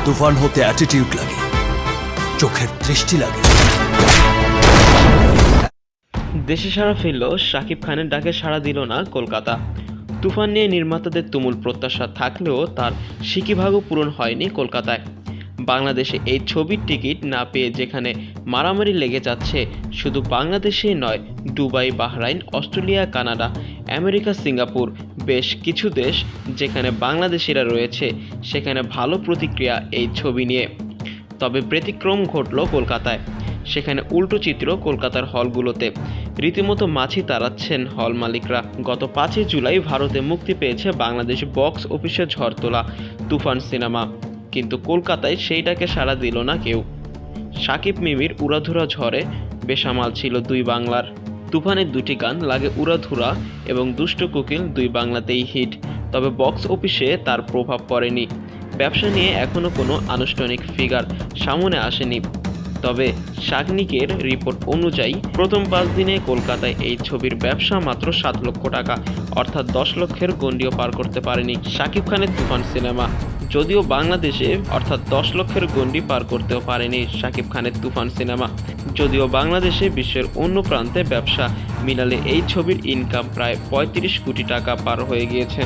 তুফান হতে অ্যাটিটিউড লাগে, চোখের দৃষ্টি লাগে। দেশে সাড়া ফিরল শাকিব খানের ডাকে সাড়া দিল না কলকাতা। তুফান নিয়ে নির্মাতাদের তুমুল প্রত্যাশা থাকলেও তার সিকিভাগও পূরণ হয়নি কলকাতায়। বাংলাদেশে এই ছবির টিকিট না পেয়ে যেখানে মারামারি লেগে যাচ্ছে, শুধু বাংলাদেশেই নয়, Dubai, Bahrain, Australia, Canada, America, Singapore, বেশ কিছু দেশ যেখানে বাংলাদেশিরা রয়েছে, সেখানে ভালো প্রতিক্রিয়া এই ছবি নিয়ে। তবে ব্যতিক্রম ঘটল কলকাতায়। সেখানে উল্টো চিত্র কলকাতার হলগুলোতে। রীতিমতো মাছি তাড়াচ্ছেন হল মালিকরা। গত 5 জুলাই ভারতে মুক্তি পেয়েছে বাংলাদেশ বক্স অফিসে ঝড় তোলা তুফান সিনেমা, কিন্তু কলকাতায় সেইটাকে সাড়া দিল না কেউ। শাকিব মিমির উড়াধুরা ঝড়ে বেসামাল ছিল দুই বাংলার। তুফানের দুটি গান লাগে উড়াধুরা এবং দুষ্ট কোকিল দুই বাংলাতেই হিট, তবে বক্স অফিসে তার প্রভাব পড়েনি। ব্যবসা নিয়ে এখনও কোনো আনুষ্ঠানিক ফিগার সামনে আসেনি, তবে শাগনিকের রিপোর্ট অনুযায়ী প্রথম 5 দিনে কলকাতায় এই ছবির ব্যবসা মাত্র 7 লক্ষ টাকা, অর্থাৎ 10 লক্ষের গণ্ডিও পার করতে পারেনি শাকিব খানের তুফান সিনেমা। যদিও বাংলাদেশে অর্থাৎ 10 লক্ষের গণ্ডি পার করতেও পারেনি শাকিব খানের তুফান সিনেমা। যদিও বাংলাদেশে বিশ্বের অন্য প্রান্তে ব্যবসা মিলালে এই ছবির ইনকাম প্রায় 35 কোটি টাকা পার হয়ে গিয়েছে।